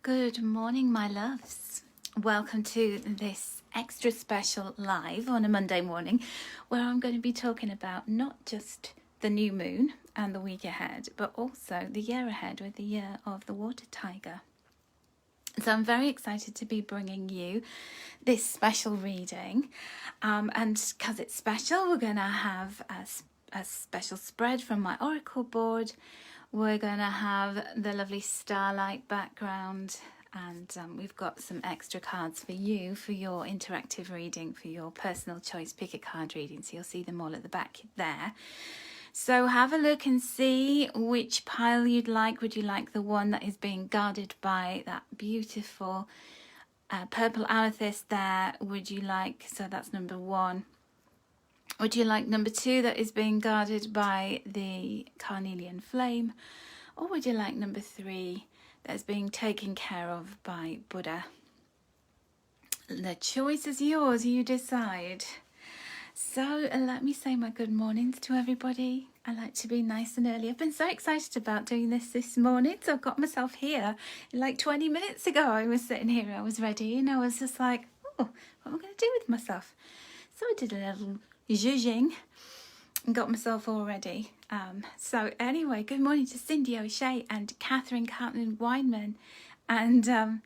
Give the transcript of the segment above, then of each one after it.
Good morning, my loves. Welcome to this extra special live on a Monday morning where I'm going to be talking about not just the new moon and the week ahead, but also the year ahead with the year of the water tiger. So I'm very excited to be bringing you this special reading. And because it's special, we're going to have a special spread from my oracle board. We're going to have the lovely starlight background, and we've got some extra cards for you for your interactive reading, for your personal choice pick a card reading. So you'll see them all at the back there. So have a look and see which pile you'd like. Would you like the one that is being guarded by that beautiful purple amethyst there? Would you like, so that's number one. Would you like number two that is being guarded by the carnelian flame? Or would you like number three that's being taken care of by Buddha? The choice is yours, you decide. So let me say my good mornings to everybody. I like to be nice and early. I've been so excited about doing this morning. So I've got myself here. Like 20 minutes ago I was sitting here, I was ready, and I was just like, oh, what am I going to do with myself? So I did a little zhuzhing and got myself all ready. So anyway, good morning to Cindy O'Shea and Catherine Cartland-Weinman. And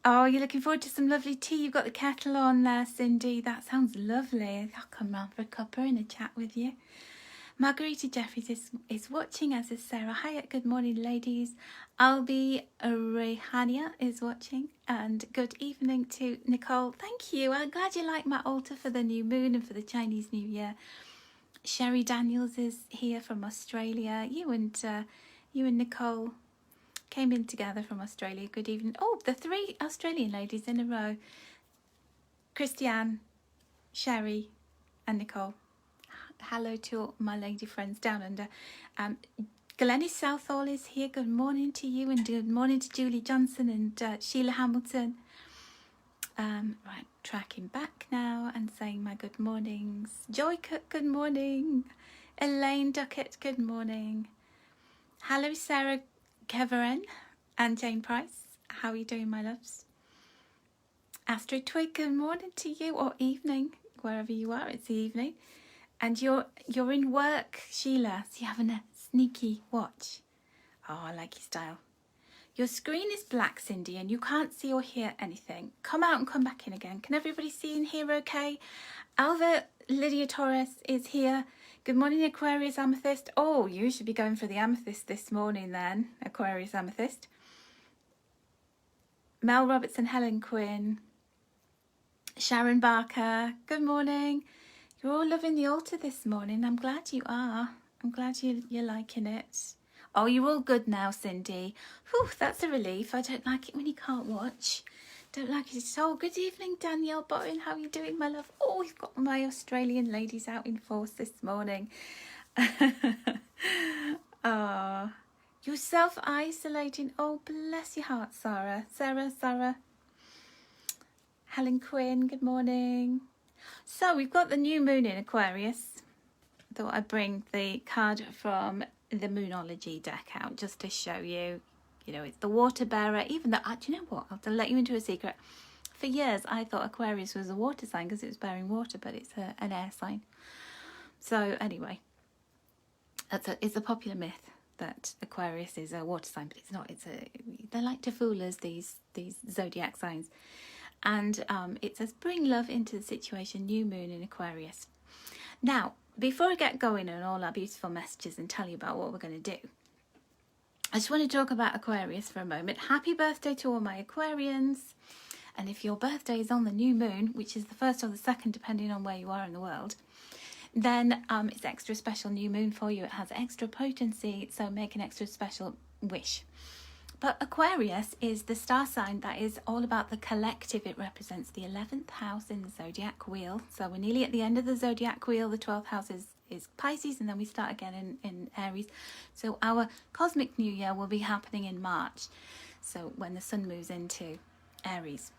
oh, you're looking forward to some lovely tea. You've got the kettle on there, Cindy. That sounds lovely. I'll come round for a cuppa and a chat with you. Margarita Jeffries is watching, as is Sarah Hyatt. Good morning, ladies. Albi Rehania is watching. And good evening to Nicole. Thank you. I'm glad you like my altar for the new moon and for the Chinese New Year. Sherry Daniels is here from Australia. You and Nicole came in together from Australia. Good evening. Oh, the three Australian ladies in a row. Christiane, Sherry and Nicole. Hello to my lady friends down under. Glenys Southall is here. Good morning to you, and good morning to Julie Johnson and Sheila Hamilton. Right, tracking back now and saying my good mornings. Joy Cook, good morning. Elaine Duckett, good morning. Hello, Sarah Keveren and Jane Price. How are you doing, my loves? Astrid Twig, good morning to you, or evening, wherever you are. It's the evening. And you're in work, Sheila, so you're having a sneaky watch. Oh, I like your style. Your screen is black, Cindy, and you can't see or hear anything. Come out and come back in again. Can everybody see and hear okay? Alva Lydia Torres is here. Good morning, Aquarius Amethyst. Oh, you should be going for the Amethyst this morning then, Aquarius Amethyst. Mel Robertson, Helen Quinn. Sharon Barker, good morning. You're all loving the altar this morning. I'm glad you are. I'm glad you're liking it. Oh, you're all good now, Cindy. Whew, that's a relief. I don't like it when you can't watch. Don't like it at all. Good evening, Danielle Bowen. How are you doing, my love? Oh, we've got my Australian ladies out in force this morning. Oh, you're self-isolating. Oh, bless your heart, Sarah. Sarah. Helen Quinn, good morning. So we've got the new moon in Aquarius. I thought I'd bring the card from the Moonology deck out just to show you. You know, it's the water bearer. Even though, do you know what? I'll let you into a secret. For years, I thought Aquarius was a water sign because it was bearing water, but it's an air sign. So anyway, it's a popular myth that Aquarius is a water sign, but it's not. They like to fool us, these zodiac signs. And it says, bring love into the situation, new moon in Aquarius. Now, before I get going on all our beautiful messages and tell you about what we're going to do, I just want to talk about Aquarius for a moment. Happy birthday to all my Aquarians. And if your birthday is on the new moon, which is the first or the second, depending on where you are in the world, then it's extra special new moon for you. It has extra potency, so make an extra special wish. But Aquarius is the star sign that is all about the collective. It represents the 11th house in the zodiac wheel. So we're nearly at the end of the zodiac wheel. The 12th house is Pisces, and then we start again in Aries. So our cosmic new year will be happening in March. So when the sun moves into Aries.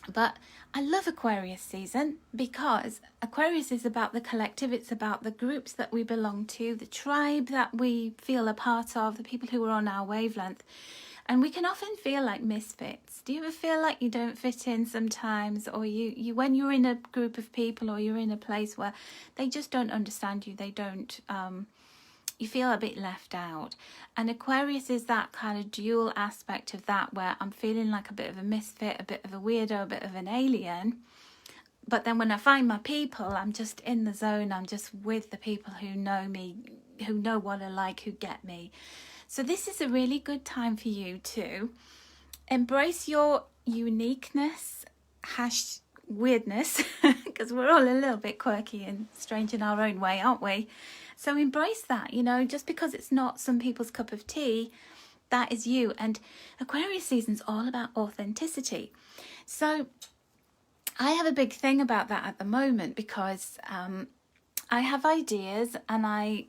But I love Aquarius season because Aquarius is about the collective. It's about the groups that we belong to, the tribe that we feel a part of, the people who are on our wavelength. And we can often feel like misfits. Do you ever feel like you don't fit in sometimes? Or you when you're in a group of people, or you're in a place where they just don't understand you, they don't, you feel a bit left out. And Aquarius is that kind of dual aspect of that, where I'm feeling like a bit of a misfit, a bit of a weirdo, a bit of an alien. But then when I find my people, I'm just in the zone. I'm just with the people who know me, who know what I like, who get me. So this is a really good time for you to embrace your uniqueness, weirdness, because we're all a little bit quirky and strange in our own way, aren't we? So embrace that, you know, just because it's not some people's cup of tea, that is you. And Aquarius season's all about authenticity. So I have a big thing about that at the moment, because I have ideas and I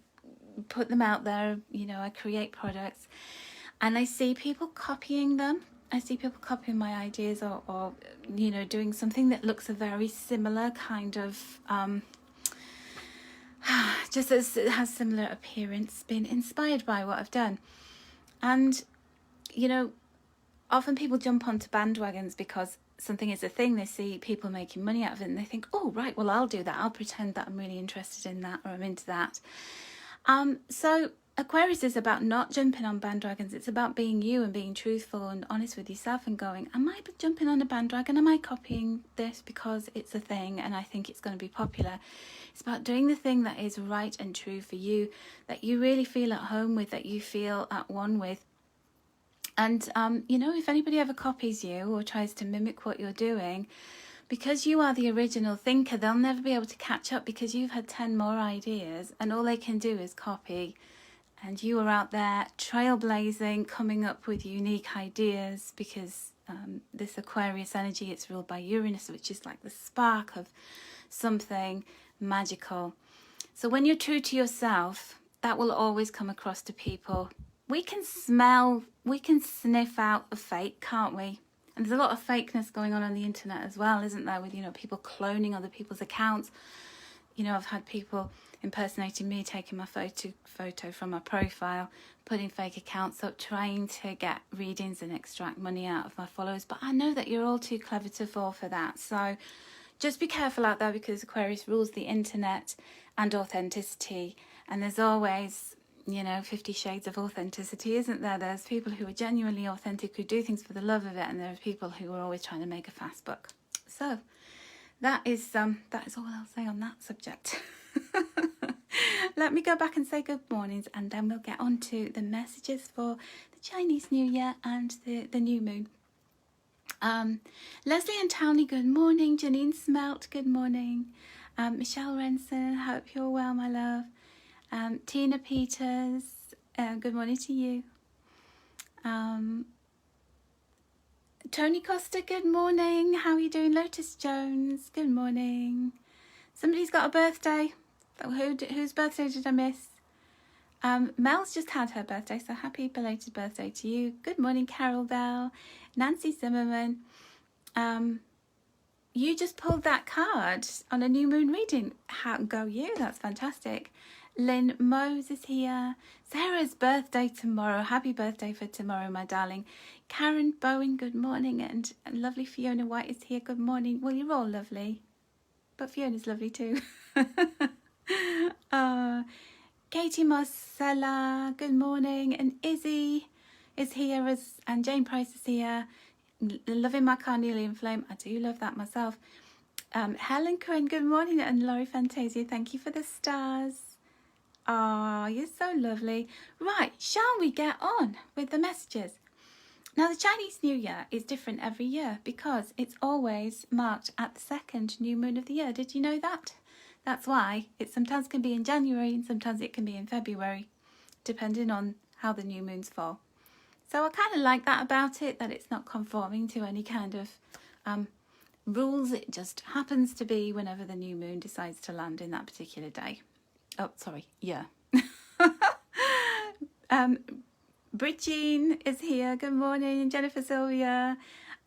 put them out there, you know, I create products and I see people copying them. I see people copying my ideas, or you know, doing something that looks a very similar kind of, just as it has similar appearance, been inspired by what I've done. And, you know, often people jump onto bandwagons because something is a thing. They see people making money out of it and they think, oh, right, well, I'll do that. I'll pretend that I'm really interested in that, or I'm into that. So Aquarius is about not jumping on bandwagons. It's about being you and being truthful and honest with yourself and going, am I jumping on a bandwagon? Am I copying this because it's a thing and I think it's going to be popular? It's about doing the thing that is right and true for you, that you really feel at home with, that you feel at one with. And, you know, if anybody ever copies you or tries to mimic what you're doing, because you are the original thinker, they'll never be able to catch up, because you've had 10 more ideas and all they can do is copy. And you are out there trailblazing, coming up with unique ideas, because this Aquarius energy, it's ruled by Uranus, which is like the spark of something magical. So when you're true to yourself, that will always come across to people. We can smell, we can sniff out a fake, can't we? And there's a lot of fakeness going on the internet as well, isn't there? With, you know, people cloning other people's accounts. You know, I've had people impersonating me, taking my photo from my profile, putting fake accounts up, trying to get readings and extract money out of my followers. But I know that you're all too clever to fall for that. So just be careful out there, because Aquarius rules the internet and authenticity. And there's always, you know, 50 shades of authenticity, isn't there? There's people who are genuinely authentic, who do things for the love of it, and there are people who are always trying to make a fast buck. So that is all I'll say on that subject. Let me go back and say good mornings, and then we'll get on to the messages for the Chinese New Year and the new moon. Leslie and Townie, good morning. Janine Smelt, good morning. Michelle Renson, hope you're well, my love. Tina Peters, good morning to you. Tony Costa, good morning. How are you doing? Lotus Jones, good morning. Somebody's got a birthday. Whose birthday did I miss? Mel's just had her birthday, so happy belated birthday to you. Good morning, Carol Bell. Nancy Zimmerman. You just pulled that card on a new moon reading. How go you? That's fantastic. Lynn Mose is here. Sarah's birthday tomorrow. Happy birthday for tomorrow, my darling. Karen Bowen, good morning. And lovely Fiona White is here. Good morning. Well, you're all lovely, but Fiona's lovely too. Katie Marcella, good morning. And Izzy is here, and Jane Price is here. Loving my Carnelian flame. I do love that myself. Helen Cohen, good morning. And Laurie Fantasia, thank you for the stars. Oh, you're so lovely. Right, shall we get on with the messages? Now, the Chinese New Year is different every year because it's always marked at the second new moon of the year. Did you know that? That's why it sometimes can be in January and sometimes it can be in February, depending on how the new moons fall. So I kind of like that about it, that it's not conforming to any kind of rules. It just happens to be whenever the new moon decides to land in that particular day. Oh, sorry, yeah. Brit Jean is here, good morning. Jennifer Sylvia,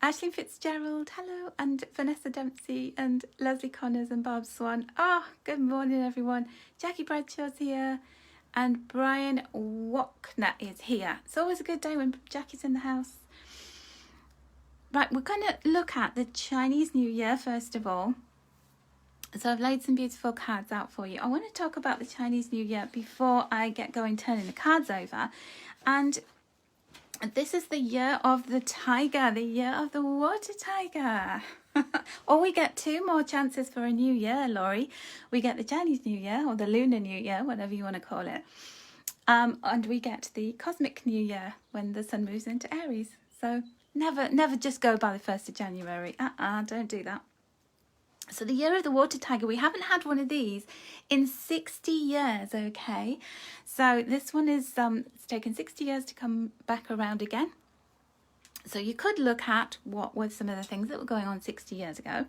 Ashley Fitzgerald, hello, and Vanessa Dempsey, and Leslie Connors and Barb Swan. Oh, good morning, everyone. Jackie Bradshaw's here. and Brian Wachner is here. It's always a good day when Jackie's in the house. Right, we're going to look at the Chinese New Year first of all. So I've laid some beautiful cards out for you. I want to talk about the Chinese New Year before I get going turning the cards over. And this is the year of the tiger, the year of the water tiger. Or we get 2 more chances for a new year, Laurie. We get the Chinese New Year or the Lunar New Year, whatever you want to call it. And we get the Cosmic New Year when the sun moves into Aries. So never just go by the 1st of January. Don't do that. So the year of the water tiger, we haven't had one of these in 60 years, okay? So this one is, it's taken 60 years to come back around again. So you could look at what were some of the things that were going on 60 years ago.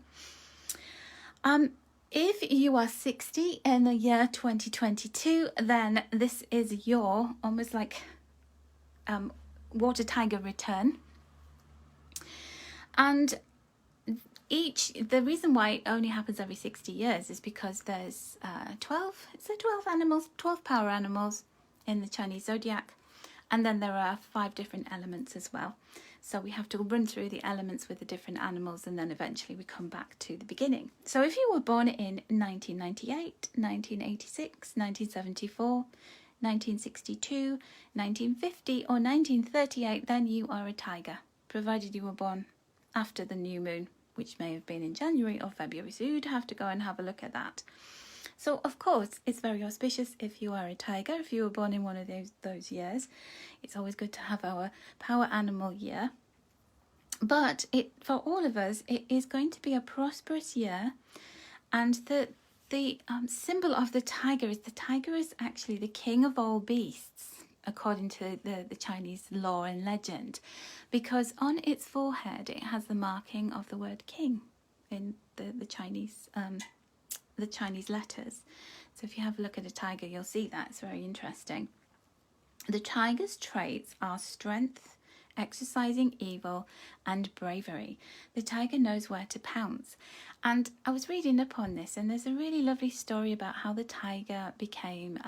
If you are 60 in the year 2022, then this is your almost like water tiger return. And the reason why it only happens every 60 years is because there's 12 animals, 12 power animals in the Chinese zodiac, and then there are 5 different elements as well. So we have to run through the elements with the different animals, and then eventually we come back to the beginning. So if you were born in 1998, 1986, 1974, 1962, 1950 or 1938, then you are a tiger, provided you were born after the new moon, which may have been in January or February. So you'd have to go and have a look at that. So, of course, it's very auspicious if you are a tiger, if you were born in one of those years. It's always good to have our power animal year. But for all of us, it is going to be a prosperous year. And the symbol of the tiger is actually the king of all beasts, according to the Chinese lore and legend, because on its forehead it has the marking of the word king in the Chinese letters. So if you have a look at a tiger, you'll see that. It's very interesting. The tiger's traits are strength, exercising evil, and bravery. The tiger knows where to pounce. And I was reading up on this, and there's a really lovely story about how the tiger became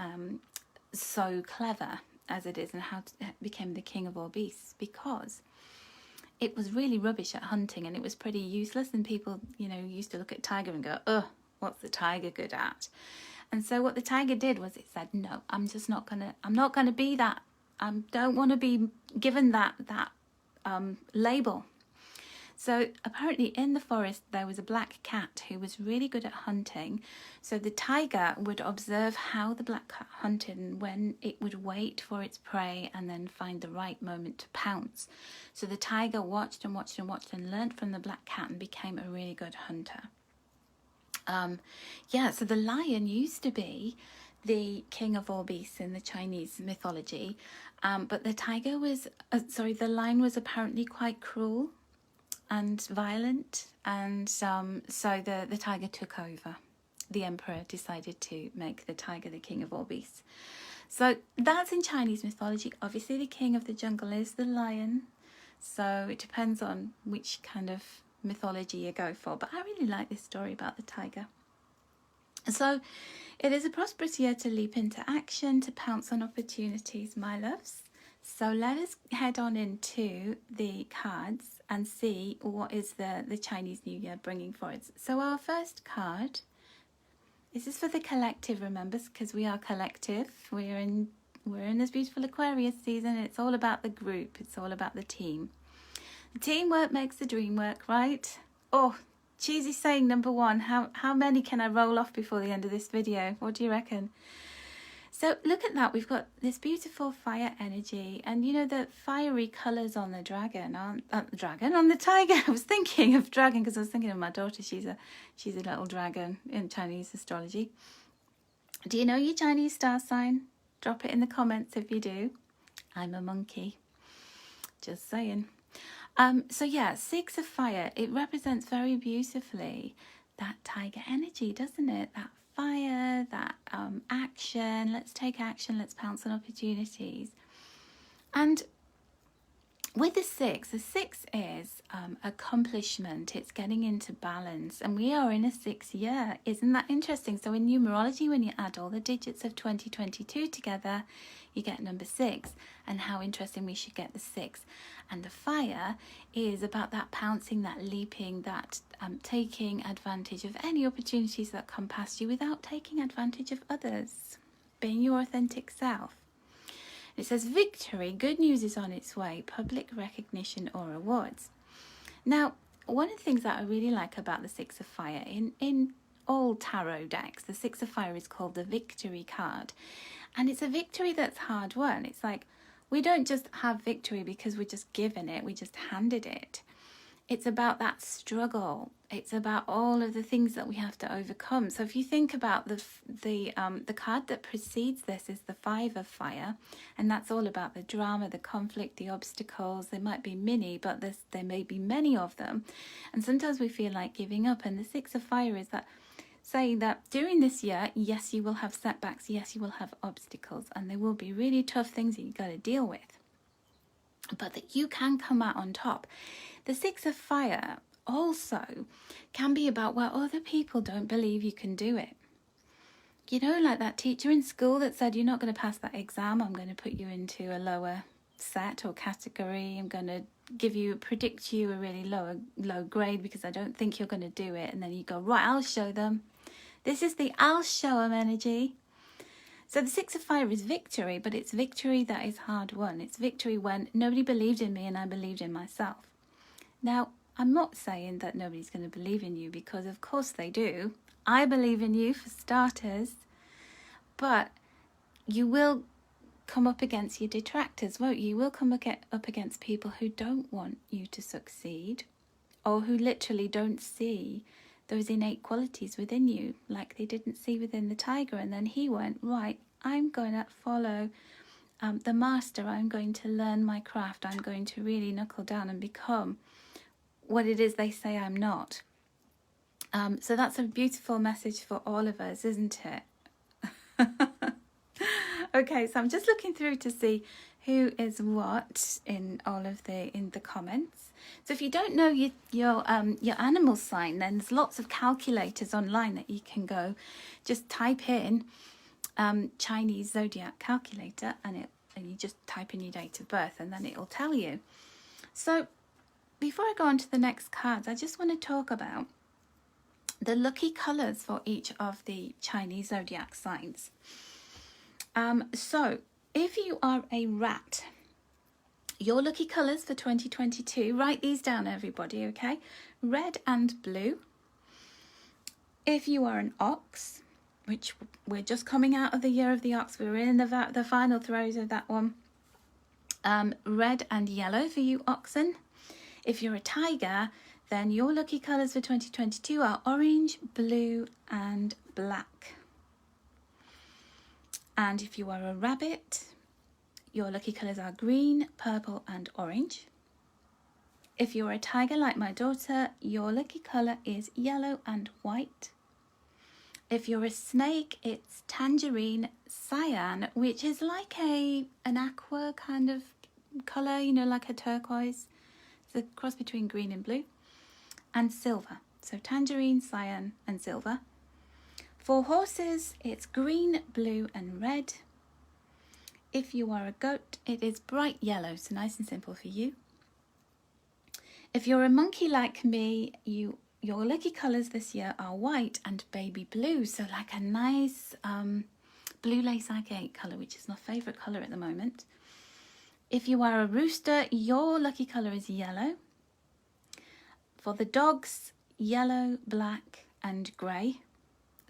so clever as it is, and how it became the king of all beasts, because it was really rubbish at hunting and it was pretty useless, and people, used to look at tiger and go, "Ugh, what's the tiger good at?" And so what the tiger did was it said, "No, I'm not gonna be that. I don't want to be given that label." So apparently in the forest there was a black cat who was really good at hunting. So the tiger would observe how the black cat hunted and when it would wait for its prey and then find the right moment to pounce. So the tiger watched and watched and watched and learnt from the black cat and became a really good hunter. So the lion used to be the king of all beasts in the Chinese mythology, but the lion was apparently quite cruel and violent, and so the tiger took over. The emperor decided to make the tiger the king of all beasts. So that's in Chinese mythology. Obviously the king of the jungle is the lion, so it depends on which kind of mythology you go for, but I really like this story about the tiger. So it is a prosperous year to leap into action, to pounce on opportunities, my loves. So let us head on into the cards and see what is the Chinese New Year bringing for us. So our first card, this is for the collective, remember, because we are collective. We're in this beautiful Aquarius season. It's all about the group. It's all about the team. Teamwork makes the dream work, right? Oh, cheesy saying number 1. How many can I roll off before the end of this video? What do you reckon? So look at that. We've got this beautiful fire energy, and the fiery colours on the dragon, on the tiger. I was thinking of dragon because I was thinking of my daughter. She's a little dragon in Chinese astrology. Do you know your Chinese star sign? Drop it in the comments if you do. I'm a monkey. Just saying. 6 of fire. It represents very beautifully that tiger energy, doesn't it? That fire, that action. Let's take action. Let's pounce on opportunities. And with the six is accomplishment. It's getting into balance, and we are in a 6th year. Isn't that interesting? So in numerology, when you add all the digits of 2022 together, you get number 6. And how interesting, we should get the 6. And the fire is about that pouncing, that leaping, that taking advantage of any opportunities that come past you without taking advantage of others, being your authentic self. It says victory, good news is on its way, public recognition or awards. Now, one of the things that I really like about the 6 of fire, in all tarot decks, the 6 of fire is called the victory card. And it's a victory that's hard won. It's like, we don't just have victory because we're just given it, we just handed it. It's about that struggle. It's about all of the things that we have to overcome. So if you think about the card that precedes this is the 5 of fire, and that's all about the drama, the conflict, the obstacles. There might be many, but there may be many of them. And sometimes we feel like giving up. And the 6 of fire is that saying that during this year, yes, you will have setbacks. Yes, you will have obstacles, and there will be really tough things that you've got to deal with, but that you can come out on top. The 6 of fire also can be about where other people don't believe you can do it. You know, like that teacher in school that said, you're not going to pass that exam, I'm going to put you into a lower set or category, I'm going to predict you a really low grade because I don't think you're going to do it. And then you go, right, I'll show them. This is the I'll show them energy. So the 6 of fire is victory, but it's victory that is hard won. It's victory when nobody believed in me and I believed in myself. Now, I'm not saying that nobody's going to believe in you, because of course they do. I believe in you for starters, but you will come up against your detractors, won't you? You will come up against people who don't want you to succeed, or who literally don't see those innate qualities within you, like they didn't see within the tiger. And then he went, right, I'm going to follow the master. I'm going to learn my craft. I'm going to really knuckle down and become what it is they say I'm not. So that's a beautiful message for all of us, isn't it? Okay, so I'm just looking through to see who is what in all of the comments. So if you don't know your animal sign, then there's lots of calculators online that you can go. Just type in Chinese zodiac calculator, and you just type in your date of birth, and then it will tell you. So before I go on to the next cards, I just want to talk about the lucky colours for each of the Chinese zodiac signs. So if you are a rat, your lucky colours for 2022, write these down everybody, okay? Red and blue. If you are an ox, which we're just coming out of the year of the ox, we're in the final throes of that one. Red and yellow for you oxen. If you're a tiger, then your lucky colours for 2022 are orange, blue and black. And if you are a rabbit, your lucky colours are green, purple and orange. If you're a tiger like my daughter, your lucky colour is yellow and white. If you're a snake, it's tangerine, cyan, which is like an aqua kind of colour, you know, like a turquoise. It's a cross between green and blue. And silver. So tangerine, cyan and silver. For horses, it's green, blue and red. If you are a goat, it is bright yellow, so nice and simple for you. If you're a monkey like me, your lucky colours this year are white and baby blue, so like a nice blue lace agate colour, which is my favourite colour at the moment. If you are a rooster, your lucky colour is yellow. For the dogs, yellow, black and grey.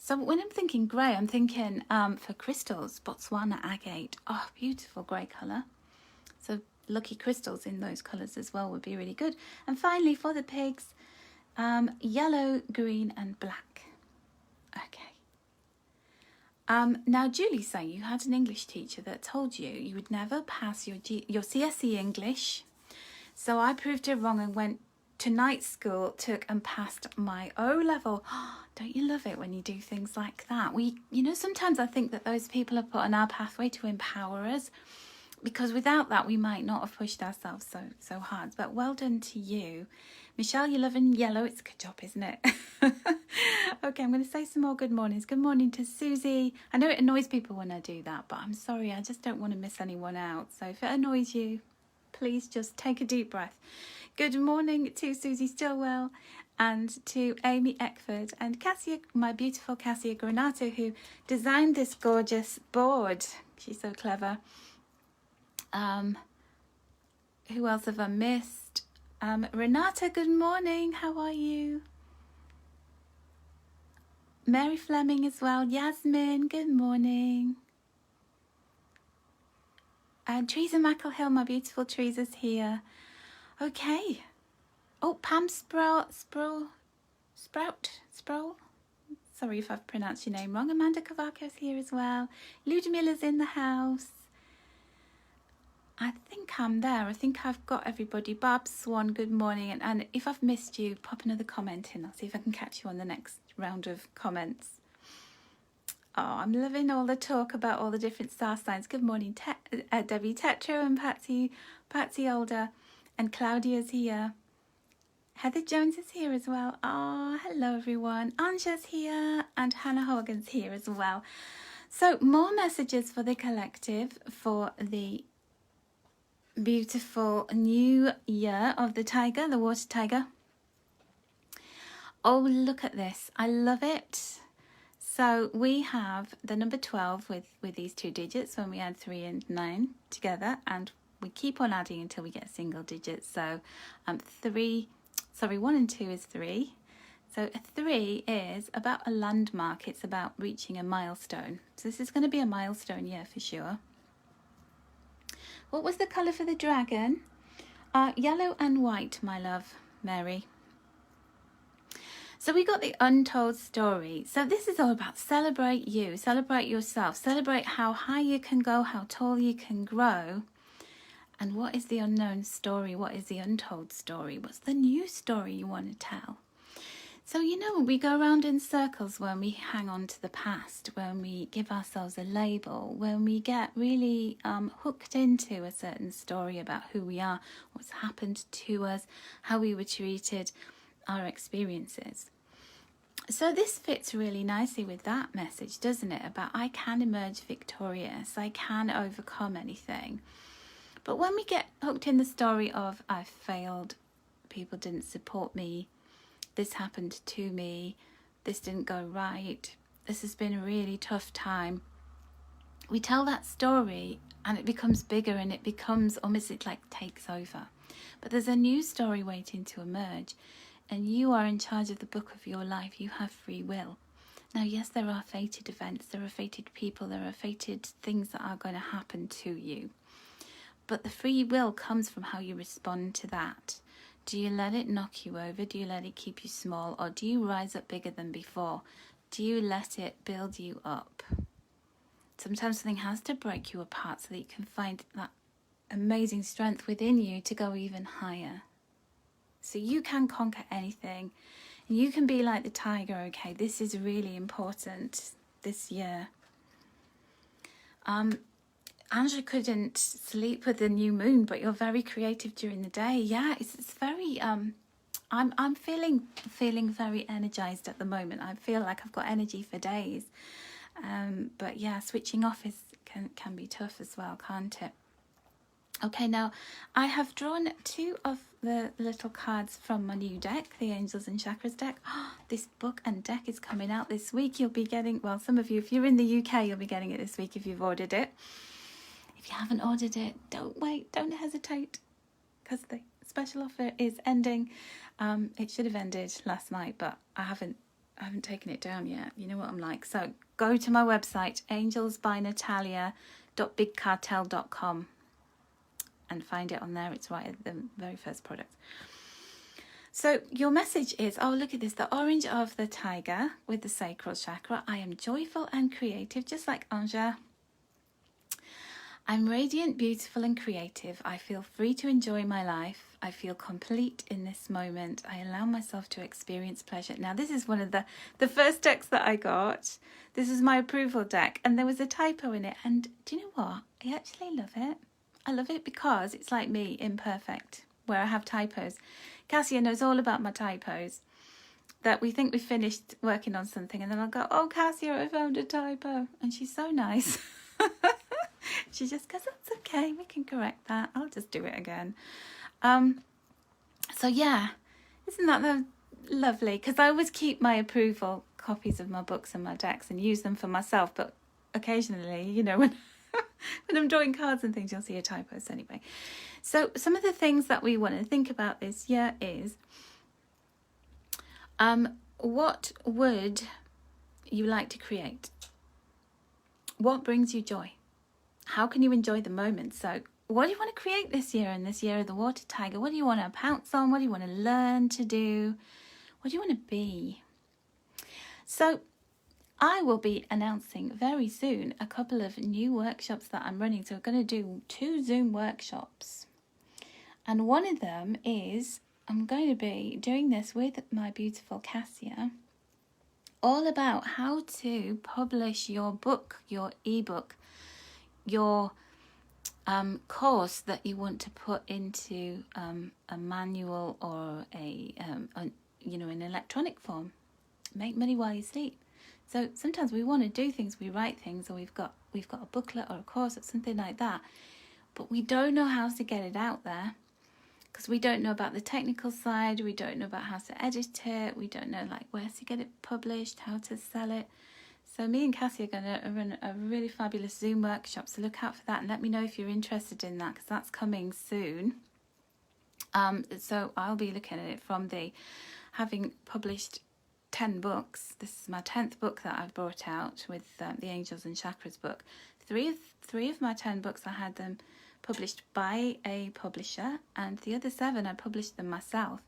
So when I'm thinking grey, I'm thinking for crystals, Botswana agate. Oh, beautiful grey colour. So lucky crystals in those colours as well would be really good. And finally for the pigs, yellow, green and black. Okay. Now Julie's saying you had an English teacher that told you would never pass your CSE English. So I proved her wrong and went to night school, took and passed my O-level. Don't you love it when you do things like that? Sometimes I think that those people are put on our pathway to empower us. because without that we might not have pushed ourselves so hard. But well done to you, Michelle. You're loving yellow. It's a good job, isn't it? Okay, I'm going to say some more good mornings. Good morning to Susie. I know it annoys people when I do that, but I'm sorry, I just don't want to miss anyone out. So if it annoys you, please just take a deep breath. Good morning to Susie Stillwell and to Amy Eckford and Cassia, my beautiful Cassia Granato, who designed this gorgeous board. She's so clever. Who else have I missed? Renata, good morning. How are you? Mary Fleming as well. Yasmin, good morning. And Teresa McElhill, my beautiful Teresa's here. Okay. Oh, Pam Sproul. Sorry if I've pronounced your name wrong. Amanda Cavaco's here as well. Ludmilla's in the house. I think I'm there. I think I've got everybody. Barb Swan, good morning. And if I've missed you, pop another comment in. I'll see if I can catch you on the next round of comments. Oh, I'm loving all the talk about all the different star signs. Good morning, Debbie Tetro and Patsy Older. And Claudia's here. Heather Jones is here as well. Oh, hello everyone. Anja's here and Hannah Hogan's here as well. So more messages for the collective for the beautiful new year of the tiger, the water tiger. Oh, look at this. I love it. So we have the number 12 with these two digits when we add 3 and 9 together, and we keep on adding until we get single digits. So 1 and 2 is 3. So a 3 is about a landmark. It's about reaching a milestone. So this is going to be a milestone year for sure. What was the colour for the dragon? Yellow and white, my love, Mary. So we got the untold story. So this is all about celebrate you, celebrate yourself, celebrate how high you can go, how tall you can grow. And what is the unknown story? What is the untold story? What's the new story you want to tell? So, you know, we go around in circles when we hang on to the past, when we give ourselves a label, when we get really hooked into a certain story about who we are, what's happened to us, how we were treated, our experiences. So this fits really nicely with that message, doesn't it? About I can emerge victorious, I can overcome anything. But when we get hooked in the story of I failed, people didn't support me, this happened to me, this didn't go right, this has been a really tough time. We tell that story and it becomes bigger and it becomes almost, it like takes over. But there's a new story waiting to emerge, and you are in charge of the book of your life. You have free will. Now, yes, there are fated events, there are fated people, there are fated things that are going to happen to you. But the free will comes from how you respond to that. Do you let it knock you over? Do you let it keep you small? Or do you rise up bigger than before? Do you let it build you up? Sometimes something has to break you apart so that you can find that amazing strength within you to go even higher. So you can conquer anything. And you can be like the tiger, okay? This is really important this year. Anja couldn't sleep with the new moon, but you're very creative during the day. Yeah, it's very I'm feeling very energized at the moment. I feel like I've got energy for days. But yeah, switching off can be tough as well, can't it? Okay, now I have drawn 2 of the little cards from my new deck, the Angels and Chakras deck. This book and deck is coming out this week. You'll be getting, well, some of you, if you're in the UK, you'll be getting it this week if you've ordered it. If you haven't ordered it, don't wait, don't hesitate, because the special offer is ending. It should have ended last night, but I haven't taken it down yet. You know what I'm like. So go to my website, angelsbynatalia.bigcartel.com, and find it on there. It's right at the very first product. So your message is, oh, look at this, the orange of the tiger with the sacral chakra. I am joyful and creative, just like Anja. I'm radiant, beautiful and creative. I feel free to enjoy my life. I feel complete in this moment. I allow myself to experience pleasure. Now, this is one of the first decks that I got. This is my approval deck, and there was a typo in it. And do you know what? I actually love it. I love it because it's like me, imperfect, where I have typos. Cassia knows all about my typos. That we think we've finished working on something, and then I'll go, oh, Cassia, I found a typo. And she's so nice. She just goes, that's okay, we can correct that. I'll just do it again. So yeah, isn't that lovely? Because I always keep my approval copies of my books and my decks and use them for myself. But occasionally, you know, when I'm drawing cards and things, you'll see a typos anyway. So some of the things that we want to think about this year is, what would you like to create? What brings you joy? How can you enjoy the moment? So what do you want to create this year, in this year of the water tiger? What do you want to pounce on? What do you want to learn to do? What do you want to be? So I will be announcing very soon a couple of new workshops that I'm running. So we're going to do 2 Zoom workshops. And one of them is, I'm going to be doing this with my beautiful Cassia, all about how to publish your book, your ebook, your course that you want to put into a manual or an electronic form. Make money while you sleep. So sometimes we want to do things, we write things, or we've got a booklet or a course or something like that, but we don't know how to get it out there because we don't know about the technical side, we don't know about how to edit it, we don't know like where to get it published, how to sell it. So me and Cassie are going to run a really fabulous Zoom workshop, so look out for that and let me know if you're interested in that, because that's coming soon. So I'll be looking at it from having published 10 books. This is my 10th book that I've brought out with the Angels and Chakras book. Three of my 10 books, I had them published by a publisher, and the other 7 I published them myself,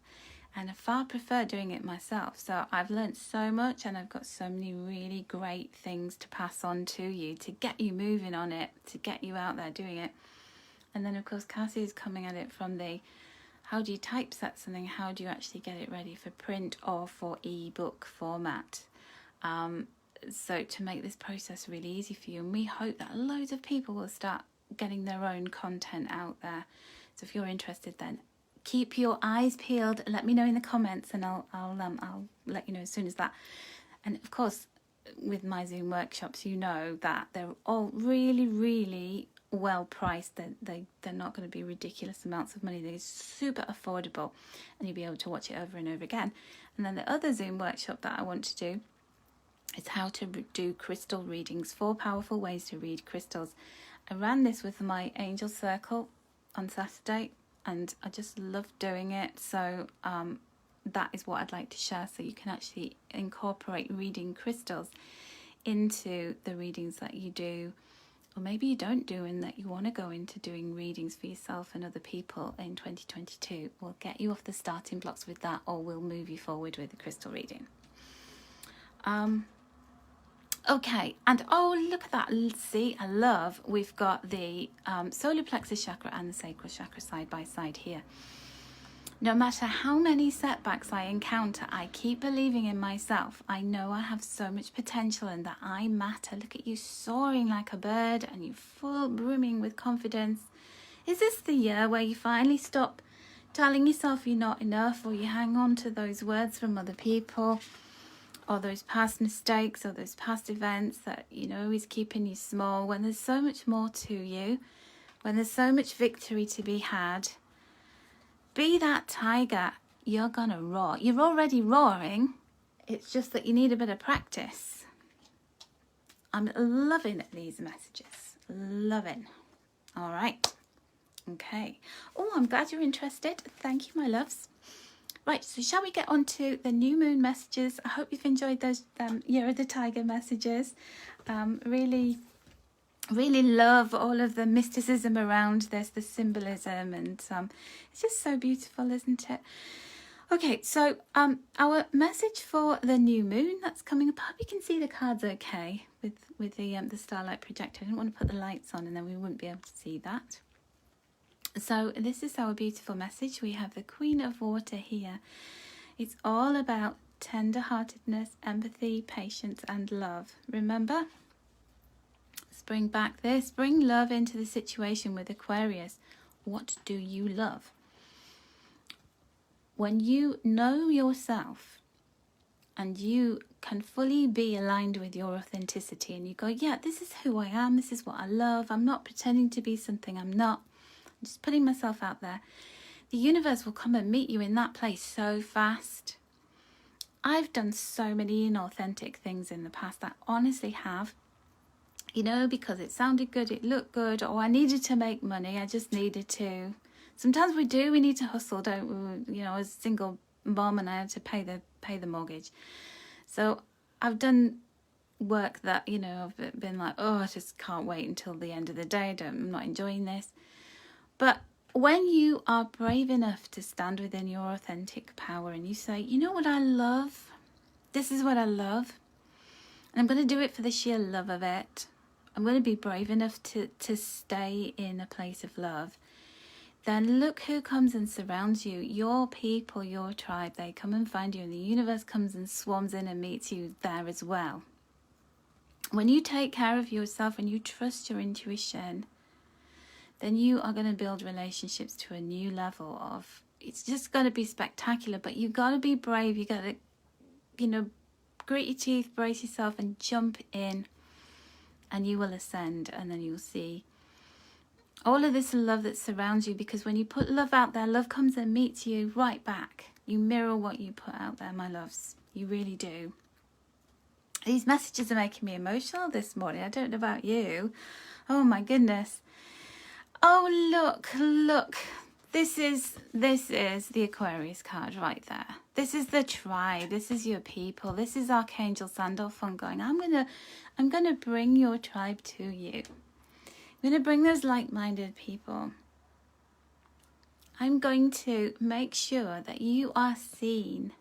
and I far prefer doing it myself. So I've learned so much, and I've got so many really great things to pass on to you to get you moving on it, to get you out there doing it. And then of course Cassie is coming at it from the how do you typeset something, how do you actually get it ready for print or for ebook format, so to make this process really easy for you. And we hope that loads of people will start getting their own content out there. So if you're interested, then keep your eyes peeled. Let me know in the comments, and I'll let you know as soon as that. And of course, with my Zoom workshops, you know that they're all really, really well priced. They're not going to be ridiculous amounts of money. They're super affordable, and you'll be able to watch it over and over again. And then the other Zoom workshop that I want to do is how to do crystal readings, 4 powerful ways to read crystals. I ran this with my Angel Circle on Saturday, and I just love doing it. So that is what I'd like to share, so you can actually incorporate reading crystals into the readings that you do, or maybe you don't do, and that you want to go into doing readings for yourself and other people in 2022. We'll get you off the starting blocks with that, or we'll move you forward with the crystal reading. Okay, and oh, look at that. See, I love, we've got the solar plexus chakra and the sacral chakra side by side here. No matter how many setbacks I encounter, I keep believing in myself. I know I have so much potential and that I matter. Look at you soaring like a bird, and you full brimming with confidence. Is this the year where you finally stop telling yourself you're not enough, or you hang on to those words from other people, or those past mistakes, or those past events that, you know, is keeping you small, when there's so much more to you, when there's so much victory to be had? Be that tiger. You're gonna roar. You're already roaring. It's just that you need a bit of practice. I'm loving these messages. Loving. All right. Okay. Oh, I'm glad you're interested. Thank you, my loves. Right, so shall we get on to the new moon messages? I hope you've enjoyed those Year of the Tiger messages. Really love all of the mysticism around this, the symbolism, and it's just so beautiful, isn't it? Okay, so our message for the new moon that's coming up. I hope you can see the cards okay with the starlight projector. I didn't want to put the lights on and then we wouldn't be able to see that. So this is our beautiful message. We have the Queen of Water here. It's all about tender-heartedness, empathy, patience, and love. Remember? Let's bring back this. Bring love into the situation with Aquarius. What do you love? When you know yourself and you can fully be aligned with your authenticity and you go, yeah, this is who I am. This is what I love. I'm not pretending to be something I'm not. I'm just putting myself out there. The universe will come and meet you in that place so fast. I've done so many inauthentic things in the past that I honestly have. You know, because it sounded good, it looked good, or I needed to make money, I just needed to. Sometimes we need to hustle, don't we? You know, as a single mom, and I had to pay the mortgage. So I've done work that, you know, I've been like, oh, I just can't wait until the end of the day. I'm not enjoying this. But when you are brave enough to stand within your authentic power and you say, you know what I love? This is what I love. And I'm going to do it for the sheer love of it. I'm going to be brave enough to stay in a place of love. Then look who comes and surrounds you. Your people, your tribe, they come and find you, and the universe comes and swarms in and meets you there as well. When you take care of yourself and you trust your intuition, then you are going to build relationships to a new level of, it's just going to be spectacular, but you've got to be brave. You got to, you know, grit your teeth, brace yourself and jump in, and you will ascend, and then you'll see all of this love that surrounds you, because when you put love out there, love comes and meets you right back. You mirror what you put out there, my loves. You really do. These messages are making me emotional this morning. I don't know about you. Oh my goodness. Oh, look. This is the Aquarius card right there. This is the tribe. This is your people. This is Archangel Sandalphon going, I'm gonna bring your tribe to you. I'm gonna bring those like-minded people. I'm going to make sure that you are seen,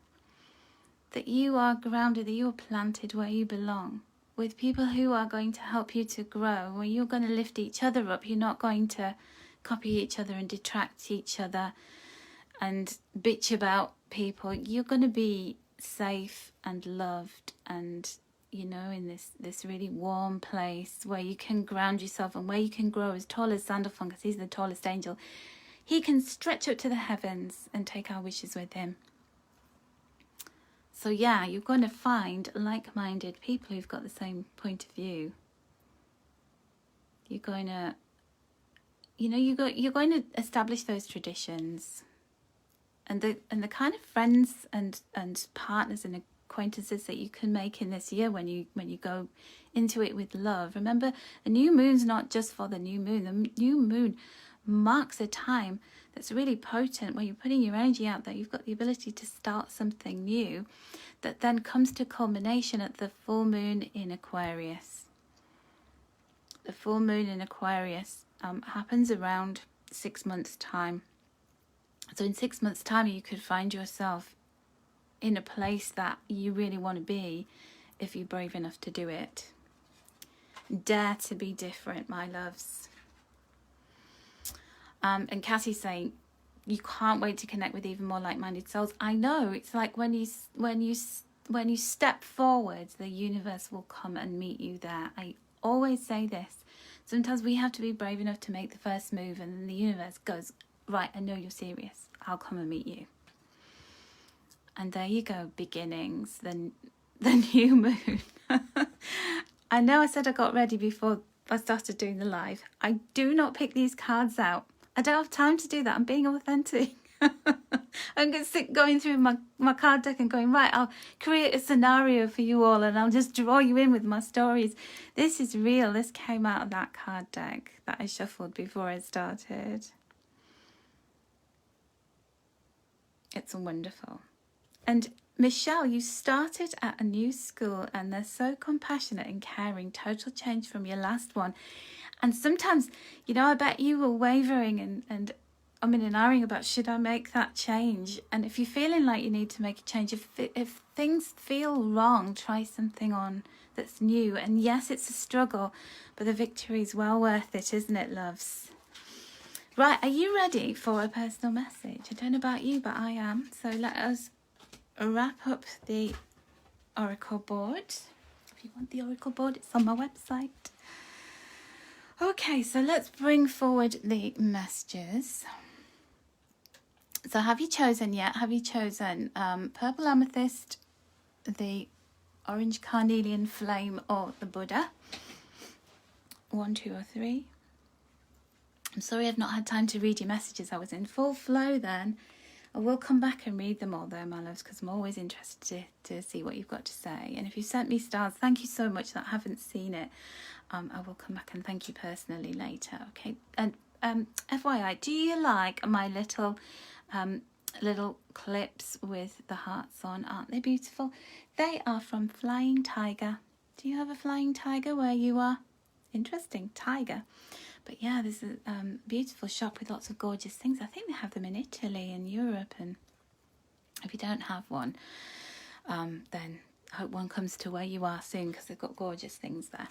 that you are grounded, that you're planted where you belong, with people who are going to help you to grow, where you're going to lift each other up. You're not going to copy each other and detract each other and bitch about people. You're going to be safe and loved and, you know, in this really warm place where you can ground yourself and where you can grow as tall as Sandalphon, because he's the tallest angel. He can stretch up to the heavens and take our wishes with him. So yeah, you're going to find like-minded people who've got the same point of view. You're going to, you know, you're going to establish those traditions, and the kind of friends and partners and acquaintances that you can make in this year when you go into it with love. Remember, a new moon's not just for the new moon. The new moon marks a time that's really potent, where you're putting your energy out there. You've got the ability to start something new that then comes to culmination at the full moon in Aquarius. The full moon in Aquarius happens around 6 months' time. So in 6 months' time, you could find yourself in a place that you really want to be if you're brave enough to do it. Dare to be different, my loves. And Cassie's saying, you can't wait to connect with even more like-minded souls. I know, it's like when you step forward, the universe will come and meet you there. I always say this. Sometimes we have to be brave enough to make the first move, and then the universe goes, right, I know you're serious. I'll come and meet you. And there you go, beginnings, the new moon. I know I said I got ready before I started doing the live. I do not pick these cards out. I don't have time to do that. I'm being authentic. I'm going through my card deck and going, right, I'll create a scenario for you all and I'll just draw you in with my stories. This is real. This came out of that card deck that I shuffled before I started. It's wonderful. And Michelle, you started at a new school and they're so compassionate and caring. Total change from your last one. And sometimes, you know, I bet you were wavering and umming and ahhing about, should I make that change? And if you're feeling like you need to make a change, if things feel wrong, try something on that's new. And yes, it's a struggle, but the victory is well worth it, isn't it, loves? Right, are you ready for a personal message? I don't know about you, but I am. So let us wrap up the oracle board. If you want the oracle board, it's on my website. Okay, so let's bring forward the messages. So have you chosen yet? Have you chosen purple amethyst, the orange carnelian flame, or the Buddha? 1, 2, or 3? I'm sorry I've not had time to read your messages. I was in full flow then. I will come back and read them all though, my loves, because I'm always interested to see what you've got to say. And if you sent me stars, thank you so much that I haven't seen it. I will come back and thank you personally later, okay? And FYI, do you like my little clips with the hearts on? Aren't they beautiful? They are from Flying Tiger. Do you have a Flying Tiger where you are? Interesting, tiger. But yeah, there's a beautiful shop with lots of gorgeous things. I think they have them in Italy and Europe. And if you don't have one, then I hope one comes to where you are soon, because they've got gorgeous things there.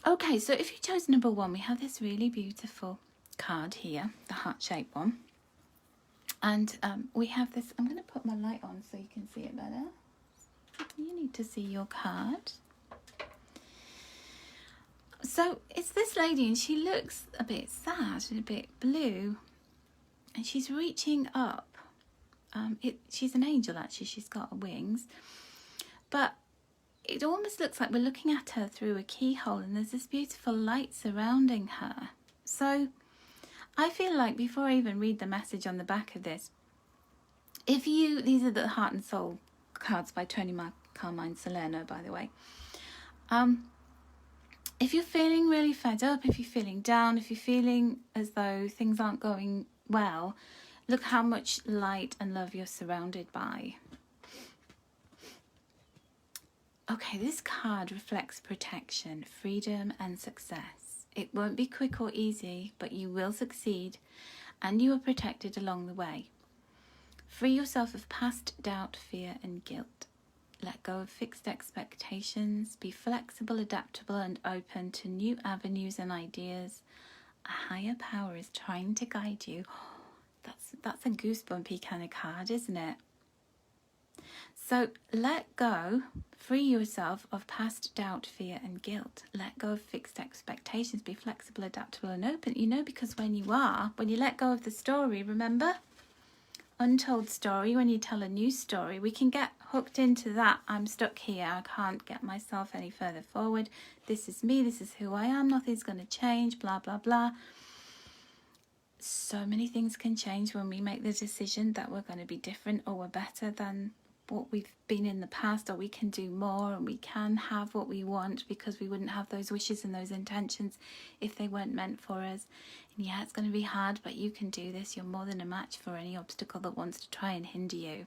Okay, so if you chose number 1, we have this really beautiful card here, the heart-shaped one. And we have this, I'm going to put my light on so you can see it better. You need to see your card. So it's this lady, and she looks a bit sad and a bit blue, and she's reaching up. She's an angel, actually. She's got wings, but it almost looks like we're looking at her through a keyhole, and there's this beautiful light surrounding her. So I feel like, before I even read the message on the back of this, these are the Heart and Soul cards by Tony Carmine Salerno, by the way. If you're feeling really fed up, if you're feeling down, if you're feeling as though things aren't going well, look how much light and love you're surrounded by. Okay, this card reflects protection, freedom, and success. It won't be quick or easy, but you will succeed, and you are protected along the way. Free yourself of past doubt, fear, and guilt. Let go of fixed expectations. Be flexible, adaptable, and open to new avenues and ideas. A higher power is trying to guide you. That's a goosebumpy kind of card, isn't it? So let go, free yourself of past doubt, fear, and guilt. Let go of fixed expectations. Be flexible, adaptable, and open. Because when you let go of the story, remember? Untold story, when you tell a new story, we can get hooked into that. I'm stuck here. I can't get myself any further forward. This is me. This is who I am. Nothing's going to change. Blah, blah, blah. So many things can change when we make the decision that we're going to be different, or we're better than what we've been in the past, or we can do more, and we can have what we want, because we wouldn't have those wishes and those intentions if they weren't meant for us. And yeah, it's going to be hard, but you can do this. You're more than a match for any obstacle that wants to try and hinder you.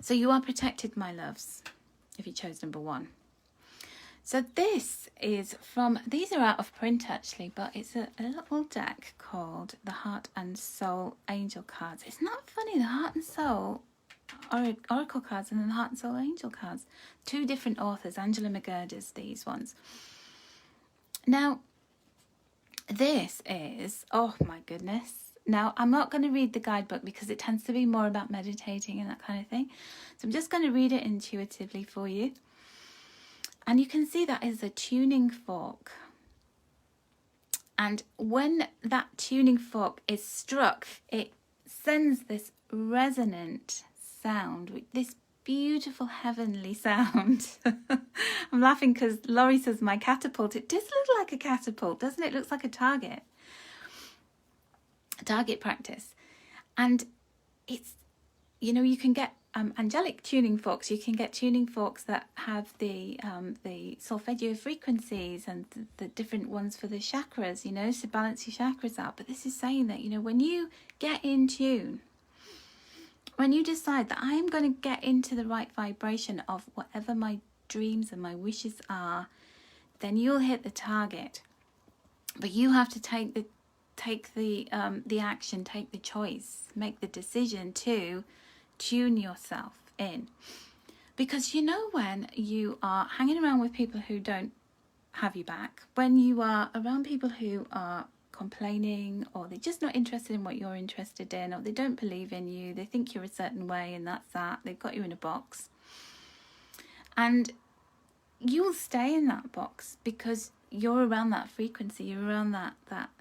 So you are protected, my loves, if you chose number 1. So these are out of print actually, but it's a little deck called the Heart and Soul Angel Cards. Isn't that funny? The Heart and Soul Oracle cards, and then the Heart and Soul Angel cards. 2 different authors, Angela McGirder's these ones. Now, this is, oh my goodness. Now, I'm not going to read the guidebook because it tends to be more about meditating and that kind of thing. So I'm just going to read it intuitively for you. And you can see that is a tuning fork. And when that tuning fork is struck, it sends this resonant sound, this beautiful heavenly sound. I'm laughing because Laurie says my catapult. It does look like a catapult, doesn't it? It looks like a target practice. And it's, you can get angelic tuning forks. You can get tuning forks that have the solfeggio frequencies and the different ones for the chakras, to balance your chakras out. But this is saying that, when you get in tune, when you decide that I am going to get into the right vibration of whatever my dreams and my wishes are, then you'll hit the target. But you have to take the action, take the choice, make the decision to tune yourself in. Because when you are hanging around with people who don't have you back, when you are around people who are complaining, or they're just not interested in what you're interested in, or they don't believe in you, they think you're a certain way, and that's that, they've got you in a box, and you'll stay in that box because you're around that frequency, you're around that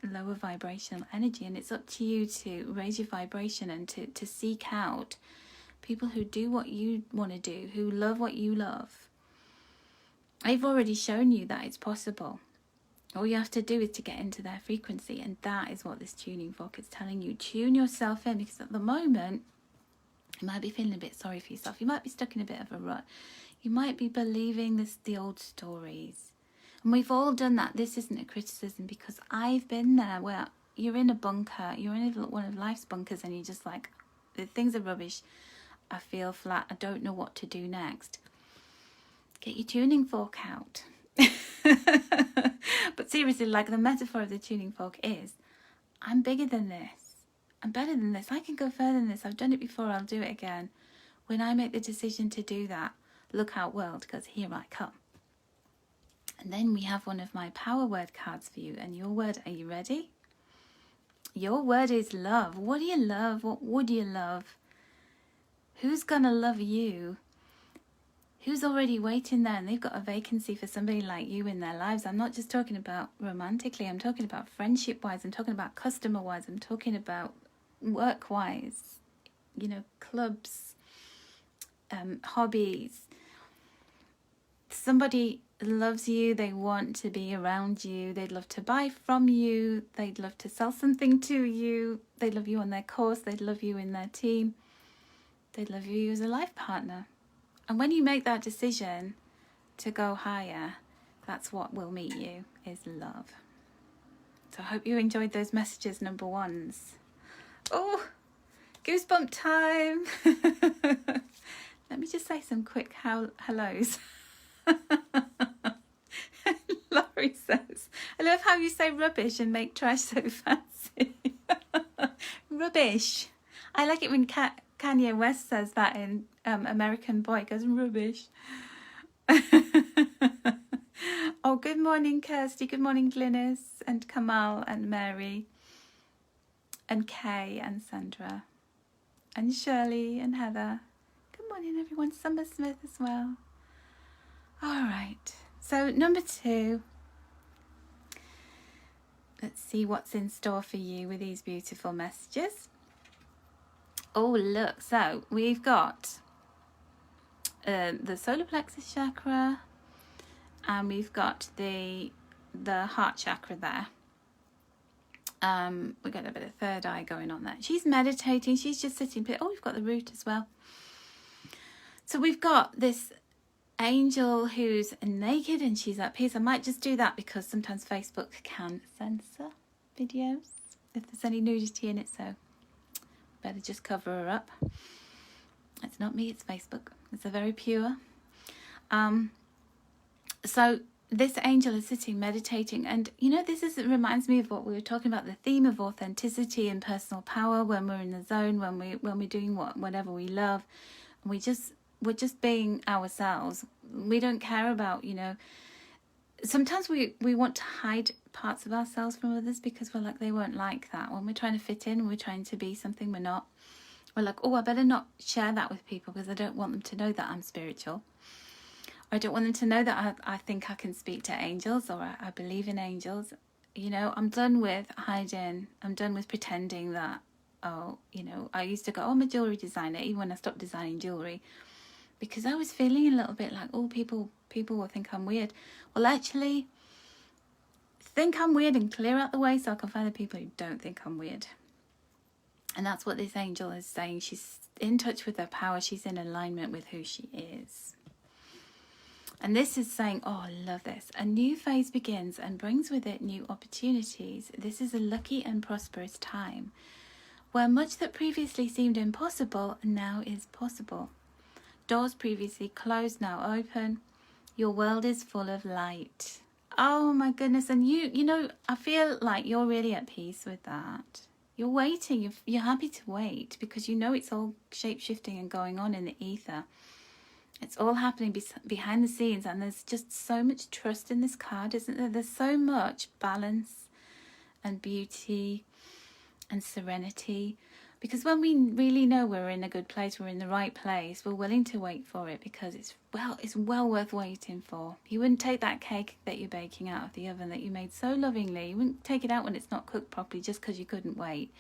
lower vibrational energy, and it's up to you to raise your vibration and to seek out people who do what you want to do, who love what you love. I've already shown you that it's possible. All you have to do is to get into their frequency, and that is what this tuning fork is telling you. Tune yourself in, because at the moment you might be feeling a bit sorry for yourself. You might be stuck in a bit of a rut. You might be believing the old stories. And we've all done that. This isn't a criticism, because I've been there where you're in a bunker, you're in one of life's bunkers, and you're just like, the things are rubbish. I feel flat. I don't know what to do next. Get your tuning fork out. But seriously, like, the metaphor of the tuning fork is, I'm bigger than this. I'm better than this. I can go further than this. I've done it before. I'll do it again. When I make the decision to do that, look out, world, because here I come. And then we have one of my power word cards for you. And your word, are you ready? Your word is love. What do you love? What would you love? Who's going to love you? Who's already waiting there and they've got a vacancy for somebody like you in their lives? I'm not just talking about romantically. I'm talking about friendship-wise. I'm talking about customer-wise. I'm talking about work-wise. You know, clubs, hobbies. Somebody loves you. They want to be around you. They'd love to buy from you. They'd love to sell something to you. They love you on their course. They'd love you in their team. They'd love you as a life partner. And when you make that decision to go higher, that's what will meet you, is love. So I hope you enjoyed those messages, number ones. Oh, goosebump time. Let me just say some quick hellos. Laurie says, I love how you say rubbish and make trash so fancy. Rubbish. I like it when Kanye West says that in American Boy. It goes, rubbish. Oh, good morning, Kirsty. Good morning, Glynis and Kamal and Mary and Kay and Sandra and Shirley and Heather. Good morning, everyone. Summer Smith as well. All right. So number 2. Let's see what's in store for you with these beautiful messages. Oh, look. So we've got the solar plexus chakra, and we've got the heart chakra there. We've got a bit of third eye going on there. She's meditating. She's just sitting. Oh, we've got the root as well. So we've got this angel who's naked and she's at peace. I might just do that because sometimes Facebook can censor videos if there's any nudity in it, so better just cover her up. It's not me, it's Facebook. It's a very pure. So this angel is sitting meditating, and you know, it reminds me of what we were talking about, the theme of authenticity and personal power. When we're in the zone, when we're doing whatever we love, and we're just being ourselves. We don't care about, you know, sometimes we want to hide parts of ourselves from others because we're like, they won't like that. When we're trying to fit in, we're trying to be something we're not. We're like, oh, I better not share that with people because I don't want them to know that I'm spiritual. I don't want them to know that I think I can speak to angels, or I believe in angels. You know, I'm done with hiding. I'm done with pretending that, oh, you know, I used to go, oh, I'm a jewellery designer, even when I stopped designing jewellery, because I was feeling a little bit like, oh, people will think I'm weird. Well, actually, think I'm weird and clear out the way so I can find the people who don't think I'm weird. And that's what this angel is saying. She's in touch with her power. She's in alignment with who she is. And this is saying, oh, I love this. A new phase begins and brings with it new opportunities. This is a lucky and prosperous time where much that previously seemed impossible now is possible. Doors previously closed now open. Your world is full of light. Oh my goodness. And you know, I feel like you're really at peace with that. You're waiting. You're happy to wait because you know it's all shape-shifting and going on in the ether. It's all happening behind the scenes, and there's just so much trust in this card, isn't there? There's so much balance and beauty and serenity. Because when we really know we're in a good place, we're in the right place, we're willing to wait for it because it's well worth waiting for. You wouldn't take that cake that you're baking out of the oven that you made so lovingly. You wouldn't take it out when it's not cooked properly just because you couldn't wait.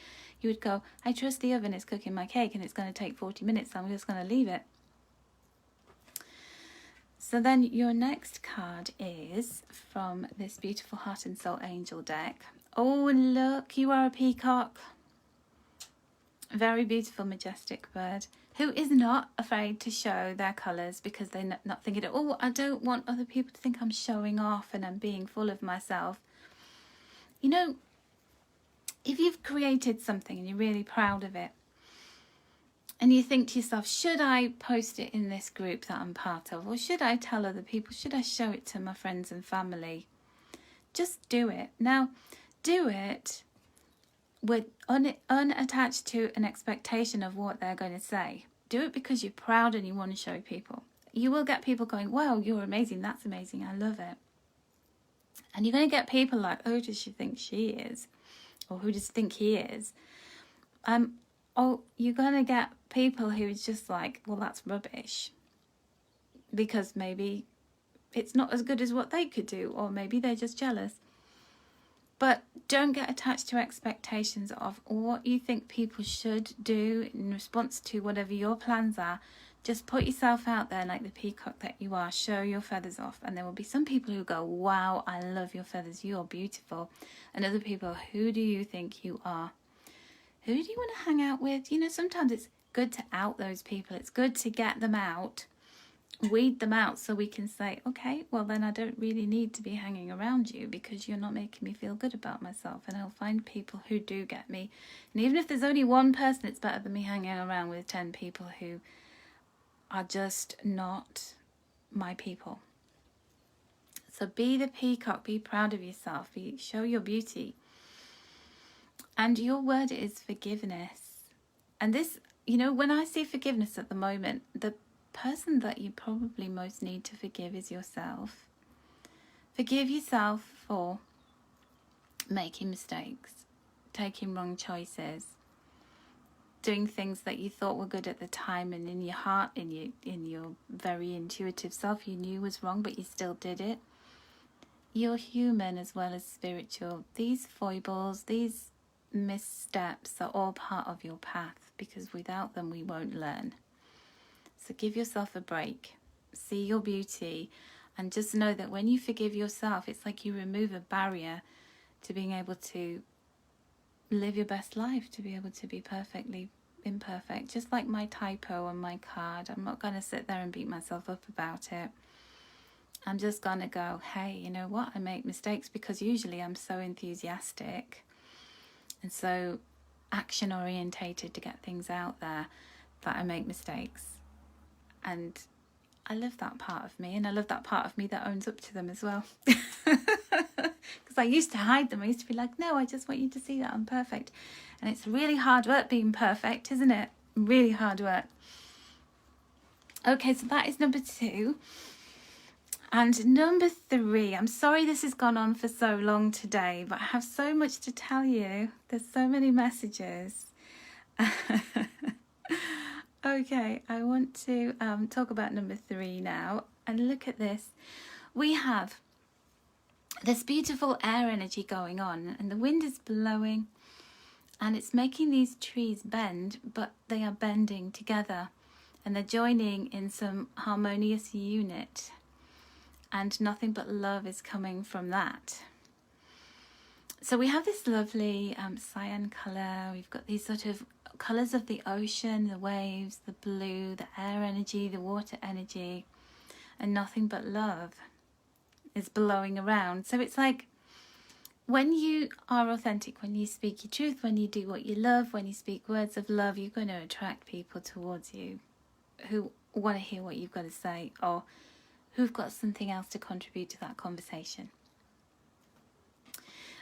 You would go, I trust the oven is cooking my cake and it's going to take 40 minutes, so I'm just going to leave it. So then your next card is from this beautiful Heart and Soul Angel deck. Oh, look, you are a peacock. Very beautiful, majestic bird who is not afraid to show their colours because they're not thinking, oh, I don't want other people to think I'm showing off and I'm being full of myself. You know, if you've created something and you're really proud of it and you think to yourself, should I post it in this group that I'm part of, or should I tell other people, should I show it to my friends and family? Just do it. Now, do it with unattached to an expectation of what they're going to say. Do it because you're proud and you want to show people. You will get people going, wow, you're amazing, that's amazing, I love it. And you're going to get people like, oh, does she think she is? Or who does think he is? Or you're going to get people who is just like, well, that's rubbish. Because maybe it's not as good as what they could do, or maybe they're just jealous. But don't get attached to expectations of what you think people should do in response to whatever your plans are. Just put yourself out there like the peacock that you are. Show your feathers off. And there will be some people who go, wow, I love your feathers. You're beautiful. And other people, who do you think you are? Who do you want to hang out with? You know, sometimes it's good to out those people. It's good to get them out. Weed them out so we can say, okay, well then I don't really need to be hanging around you because you're not making me feel good about myself, and I'll find people who do get me. And even if there's only one person, it's better than me hanging around with 10 people who are just not my people. So be the peacock, be proud of yourself, show your beauty. And your word is forgiveness. And this, you know, when I see forgiveness at the moment, the person that you probably most need to forgive is yourself. Forgive yourself for making mistakes, taking wrong choices, doing things that you thought were good at the time, and in your heart, in your very intuitive self, you knew was wrong, but you still did it. You're human as well as spiritual. These foibles, these missteps are all part of your path, because without them we won't learn. So give yourself a break, see your beauty, and just know that when you forgive yourself, it's like you remove a barrier to being able to live your best life, to be able to be perfectly imperfect. Just like my typo on my card, I'm not going to sit there and beat myself up about it. I'm just going to go, hey, you know what? I make mistakes because usually I'm so enthusiastic and so action orientated to get things out there that I make mistakes. And I love that part of me, and I love that part of me that owns up to them as well. Because I used to hide them. I used to be like, no, I just want you to see that I'm perfect. And it's really hard work being perfect, isn't it? Really hard work. Okay, so that is number 2. And number 3, I'm sorry this has gone on for so long today, but I have so much to tell you. There's so many messages. Okay, I want to talk about number 3 now. And look at this. We have this beautiful air energy going on, and the wind is blowing, and it's making these trees bend, but they are bending together, and they're joining in some harmonious unit. And nothing but love is coming from that. So we have this lovely cyan colour. We've got these sort of colours of the ocean, the waves, the blue, the air energy, the water energy, and nothing but love is blowing around. So it's like when you are authentic, when you speak your truth, when you do what you love, when you speak words of love, you're going to attract people towards you who want to hear what you've got to say, or who've got something else to contribute to that conversation.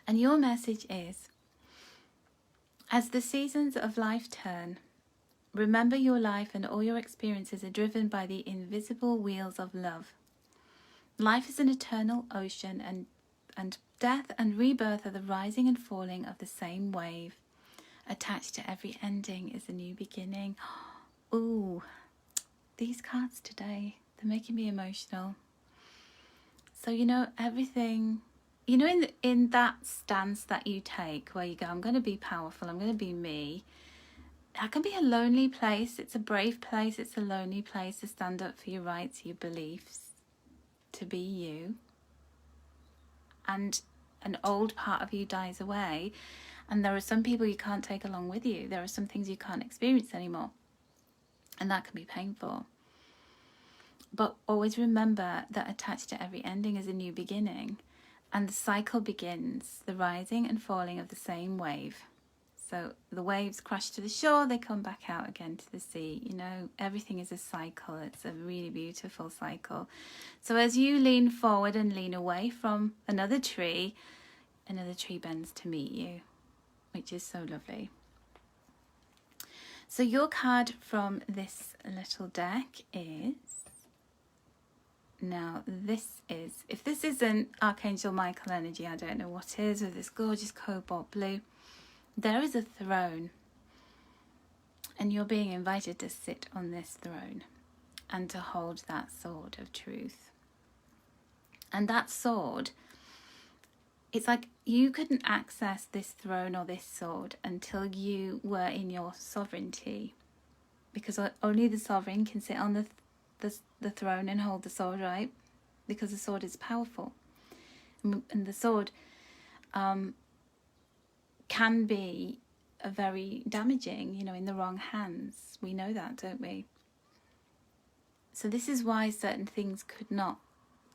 And your message is, as the seasons of life turn, remember your life and all your experiences are driven by the invisible wheels of love. Life is an eternal ocean, and death and rebirth are the rising and falling of the same wave. Attached to every ending is a new beginning. Ooh, these cards today, they're making me emotional. So, you know, everything, you know, in that stance that you take where you go, I'm going to be powerful, I'm going to be me. That can be a lonely place. It's a brave place. It's a lonely place to stand up for your rights, your beliefs, to be you. And an old part of you dies away. And there are some people you can't take along with you. There are some things you can't experience anymore. And that can be painful. But always remember that attached to every ending is a new beginning. And the cycle begins, the rising and falling of the same wave. So the waves crash to the shore, they come back out again to the sea. You know, everything is a cycle. It's a really beautiful cycle. So as you lean forward and lean away from another tree bends to meet you, which is so lovely. So your card from this little deck is... Now, if this isn't Archangel Michael energy, I don't know what is, with this gorgeous cobalt blue. There is a throne, and you're being invited to sit on this throne and to hold that sword of truth. And that sword, it's like you couldn't access this throne or this sword until you were in your sovereignty, because only the sovereign can sit on the throne and hold the sword, right? Because the sword is powerful, and the sword can be a very damaging, you know, in the wrong hands. We know that, don't we? So this is why certain things could not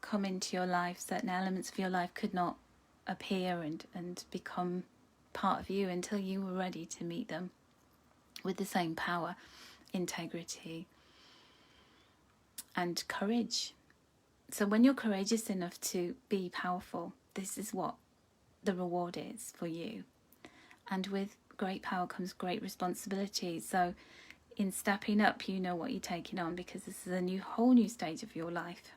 come into your life, certain elements of your life could not appear and become part of you until you were ready to meet them with the same power, integrity, and courage. So when you're courageous enough to be powerful, this is what the reward is for you. And with great power comes great responsibility. So in stepping up, you know what you're taking on, because this is a whole new stage of your life.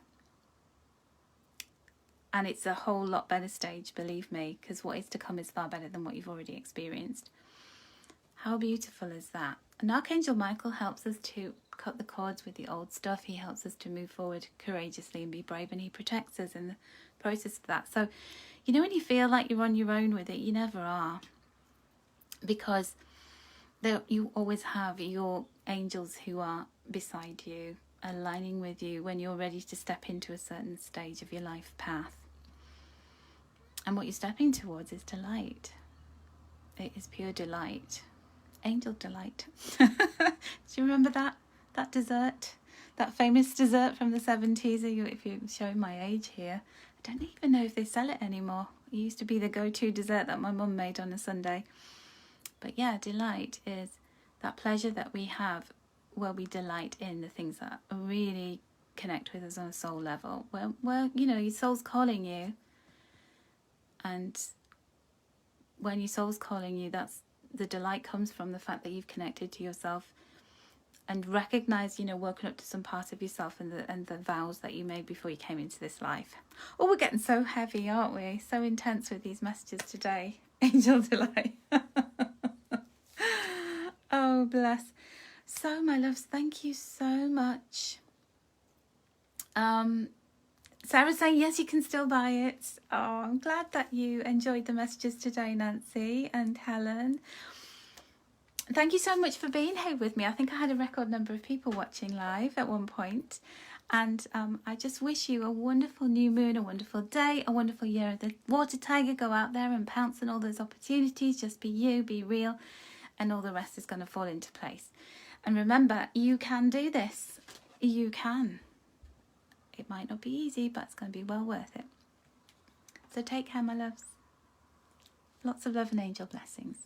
And it's a whole lot better stage, believe me, because what is to come is far better than what you've already experienced. How beautiful is that? And Archangel Michael helps us to cut the cords with the old stuff. He helps us to move forward courageously and be brave, and he protects us in the process of that. So, you know, when you feel like you're on your own with it, you never are, because you always have your angels who are beside you, aligning with you when you're ready to step into a certain stage of your life path. And what you're stepping towards is delight. It is pure delight. Angel delight. Do you remember that dessert? That famous dessert from the 70s? If you're showing my age here. I don't even know if they sell it anymore. It used to be the go-to dessert that my mum made on a Sunday. But yeah, delight is that pleasure that we have where we delight in the things that really connect with us on a soul level. Where you know, your soul's calling you. And when your soul's calling you, that's the delight comes from the fact that you've connected to yourself and recognized, you know, woken up to some part of yourself and the vows that you made before you came into this life. Oh, we're getting so heavy, aren't we? So intense with these messages today. Angel delight. Oh, bless. So, my loves, thank you so much. Sarah's saying, yes, you can still buy it. Oh, I'm glad that you enjoyed the messages today, Nancy and Helen. Thank you so much for being here with me. I think I had a record number of people watching live at one point. And I just wish you a wonderful new moon, a wonderful day, a wonderful year of the water tiger. Go out there and pounce on all those opportunities. Just be you, be real, and all the rest is going to fall into place. And remember, you can do this. You can. It might not be easy, but it's going to be well worth it. So take care, my loves. Lots of love and angel blessings.